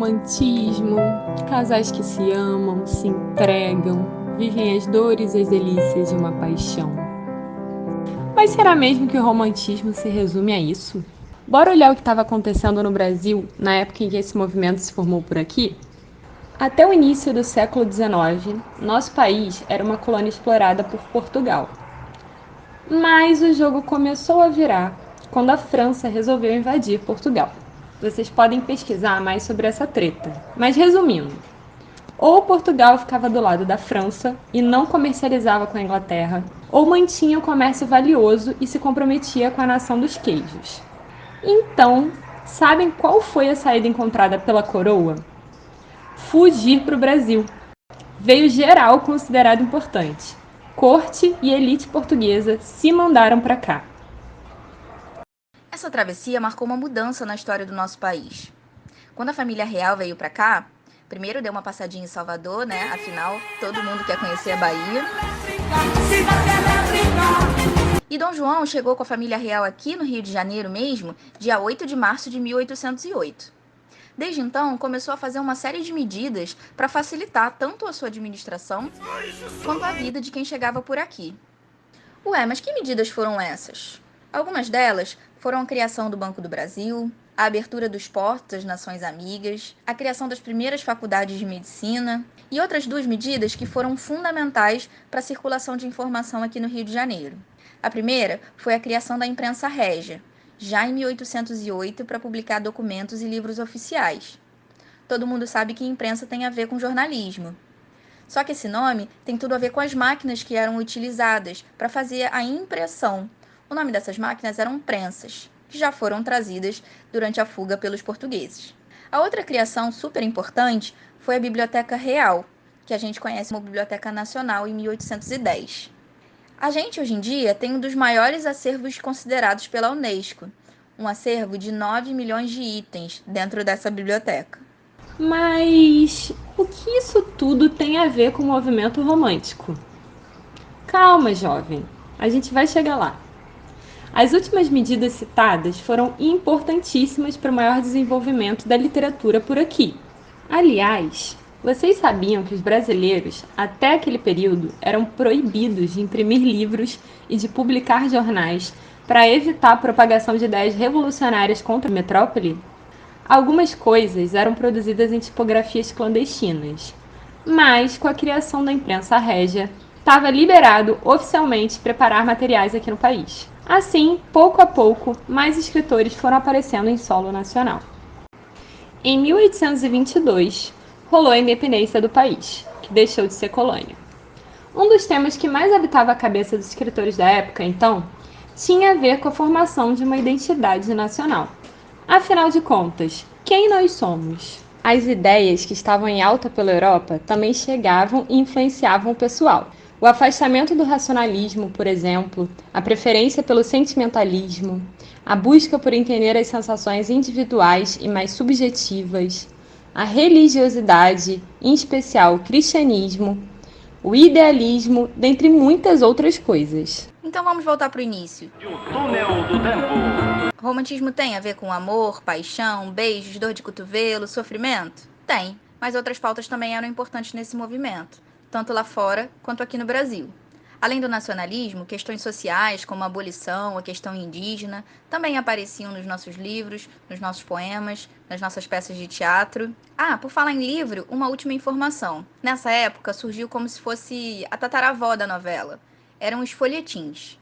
romantismo, casais que se amam, se entregam, vivem as dores e as delícias de uma paixão. Mas será mesmo que o romantismo se resume a isso? Bora olhar o que estava acontecendo no Brasil na época em que esse movimento se formou por aqui? Até o início do século XIX, nosso país era uma colônia explorada por Portugal. Mas o jogo começou a virar quando a França resolveu invadir Portugal. Vocês podem pesquisar mais sobre essa treta, mas resumindo, ou Portugal ficava do lado da França e não comercializava com a Inglaterra, ou mantinha o comércio valioso e se comprometia com a nação dos queijos. Então, sabem qual foi a saída encontrada pela coroa? Fugir para o Brasil. Veio geral considerado importante. Corte e elite portuguesa se mandaram para cá. Essa travessia marcou uma mudança na história do nosso país. Quando a família real veio para cá, primeiro deu uma passadinha em Salvador, né? Afinal, todo mundo quer conhecer a Bahia. E Dom João chegou com a família real aqui no Rio de Janeiro mesmo, dia 8 de março de 1808. Desde então, começou a fazer uma série de medidas para facilitar tanto a sua administração quanto a vida de quem chegava por aqui. Ué, mas que medidas foram essas? Algumas delas foram a criação do Banco do Brasil, a abertura dos portos às nações amigas, a criação das primeiras faculdades de medicina e outras duas medidas que foram fundamentais para a circulação de informação aqui no Rio de Janeiro. A primeira foi a criação da imprensa régia, já em 1808, para publicar documentos e livros oficiais. Todo mundo sabe que imprensa tem a ver com jornalismo. Só que esse nome tem tudo a ver com as máquinas que eram utilizadas para fazer a impressão. O nome dessas máquinas eram prensas, que já foram trazidas durante a fuga pelos portugueses. A outra criação super importante foi a Biblioteca Real, que a gente conhece como Biblioteca Nacional em 1810. A gente, hoje em dia, tem um dos maiores acervos considerados pela Unesco, um acervo de 9 milhões de itens dentro dessa biblioteca. Mas o que isso tudo tem a ver com o movimento romântico? Calma, jovem, a gente vai chegar lá. As últimas medidas citadas foram importantíssimas para o maior desenvolvimento da literatura por aqui. Aliás, vocês sabiam que os brasileiros, até aquele período, eram proibidos de imprimir livros e de publicar jornais para evitar a propagação de ideias revolucionárias contra a metrópole? Algumas coisas eram produzidas em tipografias clandestinas, mas com a criação da imprensa régia, estava liberado oficialmente preparar materiais aqui no país. Assim, pouco a pouco, mais escritores foram aparecendo em solo nacional. Em 1822, rolou a independência do país, que deixou de ser colônia. Um dos temas que mais habitava a cabeça dos escritores da época, então, tinha a ver com a formação de uma identidade nacional. Afinal de contas, quem nós somos? As ideias que estavam em alta pela Europa também chegavam e influenciavam o pessoal. O afastamento do racionalismo, por exemplo, a preferência pelo sentimentalismo, a busca por entender as sensações individuais e mais subjetivas, a religiosidade, em especial o cristianismo, o idealismo, dentre muitas outras coisas. Então vamos voltar para o início. O túnel do tempo. O romantismo tem a ver com amor, paixão, beijos, dor de cotovelo, sofrimento? Tem, mas outras pautas também eram importantes nesse movimento, tanto lá fora quanto aqui no Brasil. Além do nacionalismo, questões sociais como a abolição, a questão indígena, também apareciam nos nossos livros, nos nossos poemas, nas nossas peças de teatro. Ah, por falar em livro, uma última informação. Nessa época surgiu como se fosse a tataravó da novela. Eram os folhetins.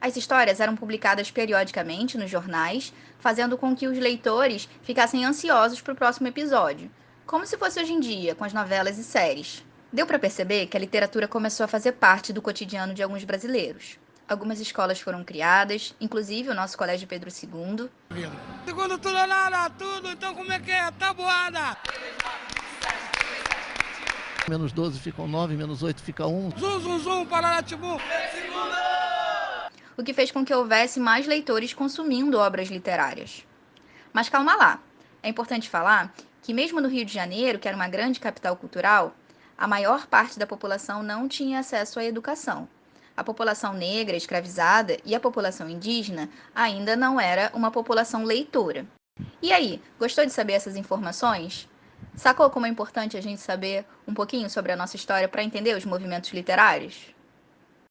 As histórias eram publicadas periodicamente nos jornais, fazendo com que os leitores ficassem ansiosos para o próximo episódio, como se fosse hoje em dia, com as novelas e séries. Deu para perceber que a literatura começou a fazer parte do cotidiano de alguns brasileiros. Algumas escolas foram criadas, inclusive o nosso Colégio Pedro II. Segundo tudo ou nada, tudo, então como é que é? Tabuada! Menos 12 ficam 9, menos 8 fica 1. Zum, zum, zum, pararatibu! O que fez com que houvesse mais leitores consumindo obras literárias. Mas calma lá, é importante falar que mesmo no Rio de Janeiro, que era uma grande capital cultural, a maior parte da população não tinha acesso à educação. A população negra, escravizada e a população indígena ainda não era uma população leitora. E aí, gostou de saber essas informações? Sacou como é importante a gente saber um pouquinho sobre a nossa história para entender os movimentos literários?